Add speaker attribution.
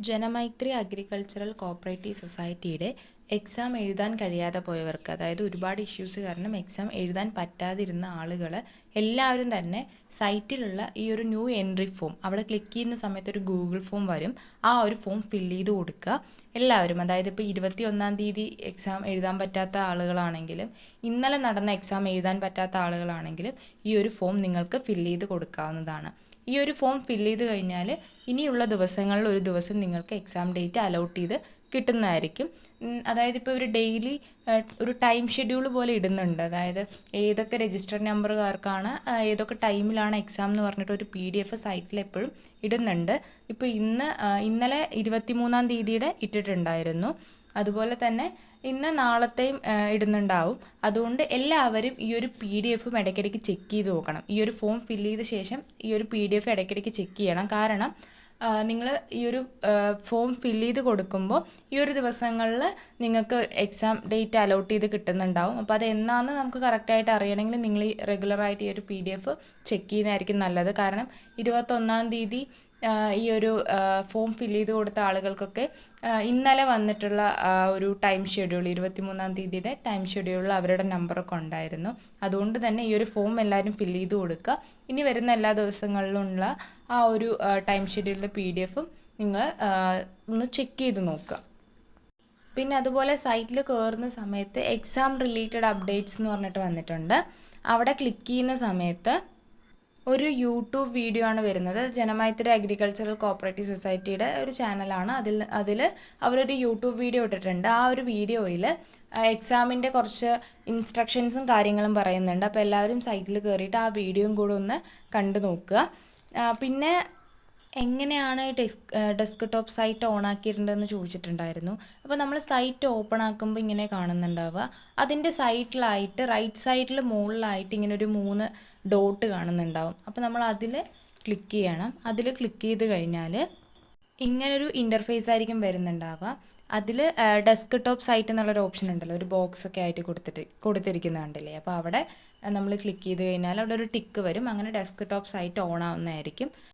Speaker 1: Janamaithri agricultural cooperative സൊസൈറ്റിയുടെ exam എഴുതാൻ കഴിയാതെ പോയവർക്ക്, അതായത് ഒരുപാട് ഇഷ്യൂസ് കാരണം എക്സാം എഴുതാൻ പറ്റാതിരുന്ന ആളുകൾ എല്ലാവരും തന്നെ സൈറ്റിലുള്ള ഈ ഒരു ന്യൂ എൻട്രി ഫോം അവിടെ ക്ലിക്ക് ചെയ്യുന്ന സമയത്ത് ഒരു ഗൂഗിൾ ഫോം വരും. ആ ഒരു ഫോം ഫില്ല് ചെയ്ത് കൊടുക്കുക എല്ലാവരും. അതായത് ഇപ്പോൾ 21-ാം തീയതി എക്സാം എഴുതാൻ പറ്റാത്ത ആളുകളാണെങ്കിലും ഇന്നലെ നടന്ന എക്സാം എഴുതാൻ പറ്റാത്ത ആളുകളാണെങ്കിലും ഈ ഒരു ഫോം നിങ്ങൾക്ക് ഫില്ല് ചെയ്ത് കൊടുക്കാവുന്നതാണ്. ഈ ഒരു ഫോം ഫില്ല് ചെയ്ത് കഴിഞ്ഞാൽ ഇനിയുള്ള ദിവസങ്ങളിൽ ഒരു ദിവസം നിങ്ങൾക്ക് എക്സാം ഡേറ്റ് അലോട്ട് ചെയ്ത് കിട്ടുന്നതായിരിക്കും. അതായത് ഇപ്പോൾ ഒരു ഡെയിലി ഒരു ടൈം ഷെഡ്യൂൾ പോലെ ഇടുന്നുണ്ട്. അതായത് ഏതൊക്കെ രജിസ്റ്റർ നമ്പറുകാർക്കാണ് ഏതൊക്കെ ടൈമിലാണ് എക്സാം എന്ന് പറഞ്ഞിട്ട് ഒരു PDF സൈറ്റിൽ എപ്പോഴും ഇടുന്നുണ്ട്. ഇപ്പോൾ ഇന്നലെ 23-ാം തീയതിയുടെ ഇട്ടിട്ടുണ്ടായിരുന്നു. അതുപോലെ തന്നെ ഇന്ന് നാളത്തെയും ഇടുന്നുണ്ടാവും. അതുകൊണ്ട് എല്ലാവരും ഈ ഒരു PDF ഇടയ്ക്കിടയ്ക്ക് ചെക്ക് ചെയ്ത് നോക്കണം. ഈ ഒരു ഫോം ഫില്ല് ചെയ്ത ശേഷം ഈ ഒരു PDF ഇടയ്ക്കിടയ്ക്ക് ചെക്ക് ചെയ്യണം. കാരണം നിങ്ങൾ ഈ ഒരു ഫോം ഫില്ല് ചെയ്ത് കൊടുക്കുമ്പോൾ ഈ ഒരു ദിവസങ്ങളിൽ നിങ്ങൾക്ക് എക്സാം ഡേറ്റ് അലോട്ട് ചെയ്ത് കിട്ടുന്നുണ്ടാവും. അപ്പോൾ അത് എന്നാന്ന് നമുക്ക് കറക്റ്റായിട്ട് അറിയണമെങ്കിൽ നിങ്ങൾ ഈ റെഗുലറായിട്ട് ഈ ഒരു PDF ചെക്ക് ചെയ്യുന്നതായിരിക്കും നല്ലത്. കാരണം 21-ാം തീയതി ഈ ഒരു ഫോം ഫില്ല് ചെയ്ത് കൊടുത്ത ആളുകൾക്കൊക്കെ ഇന്നലെ വന്നിട്ടുള്ള ഒരു ടൈം ഷെഡ്യൂൾ 23-ാം തീയതിയുടെ ടൈം ഷെഡ്യൂളിൽ അവരുടെ നമ്പറൊക്കെ ഉണ്ടായിരുന്നു. അതുകൊണ്ട് തന്നെ ഈ ഒരു ഫോം എല്ലാവരും ഫില്ല് ചെയ്ത് കൊടുക്കുക. ഇനി വരുന്ന എല്ലാ ദിവസങ്ങളിലുള്ള ആ ഒരു ടൈം ഷെഡ്യൂളിൻ്റെ PDF നിങ്ങൾ ഒന്ന് ചെക്ക് ചെയ്ത് നോക്കുക. പിന്നെ അതുപോലെ സൈറ്റിൽ കയറുന്ന സമയത്ത് എക്സാം റിലേറ്റഡ് അപ്ഡേറ്റ്സ് എന്ന് പറഞ്ഞിട്ട് വന്നിട്ടുണ്ട്. അവിടെ ക്ലിക്ക് ചെയ്യുന്ന സമയത്ത് ഒരു യൂട്യൂബ് വീഡിയോ ആണ് വരുന്നത്. ജനമൈത്രി അഗ്രികൾച്ചറൽ കോപ്പറേറ്റീവ് സൊസൈറ്റിയുടെ ഒരു ചാനലാണ്. അതിൽ അവരൊരു യൂട്യൂബ് വീഡിയോ ഇട്ടിട്ടുണ്ട്. ആ ഒരു വീഡിയോയിൽ എക്സാമിൻ്റെ കുറച്ച് ഇൻസ്ട്രക്ഷൻസും കാര്യങ്ങളും പറയുന്നുണ്ട്. അപ്പോൾ എല്ലാവരും സൈറ്റിൽ കയറിയിട്ട് ആ വീഡിയോയും കൂടെ ഒന്ന് കണ്ടു നോക്കുക. പിന്നെ എങ്ങനെയാണ് ഡെസ്ക് ടോപ്പ് സൈറ്റ് ഓൺ ആക്കിയിട്ടുണ്ടെന്ന് ചോദിച്ചിട്ടുണ്ടായിരുന്നു. അപ്പോൾ നമ്മൾ സൈറ്റ് ഓപ്പൺ ആക്കുമ്പോൾ ഇങ്ങനെ കാണുന്നുണ്ടാവുക. അതിൻ്റെ സൈറ്റിലായിട്ട് റൈറ്റ് സൈഡിൽ മുകളിലായിട്ട് ഇങ്ങനെ ഒരു 3 ഡോട്ട് കാണുന്നുണ്ടാവും. അപ്പോൾ നമ്മൾ അതിൽ ക്ലിക്ക് ചെയ്യണം. അതിൽ ക്ലിക്ക് ചെയ്ത് കഴിഞ്ഞാൽ ഇങ്ങനൊരു ഇൻ്റർഫേസ് ആയിരിക്കും വരുന്നുണ്ടാവുക. അതിൽ ഡെസ്ക് ടോപ്പ് സൈറ്റ് എന്നുള്ളൊരു ഓപ്ഷൻ ഉണ്ടല്ലോ, ഒരു ബോക്സ് ഒക്കെ ആയിട്ട് കൊടുത്തിരിക്കുന്നത് അപ്പോൾ അവിടെ നമ്മൾ ക്ലിക്ക് ചെയ്ത് കഴിഞ്ഞാൽ അവിടെ ഒരു ടിക്ക് വരും. അങ്ങനെ ഡെസ്ക് ടോപ്പ് സൈറ്റ് ഓൺ ആവുന്നതായിരിക്കും.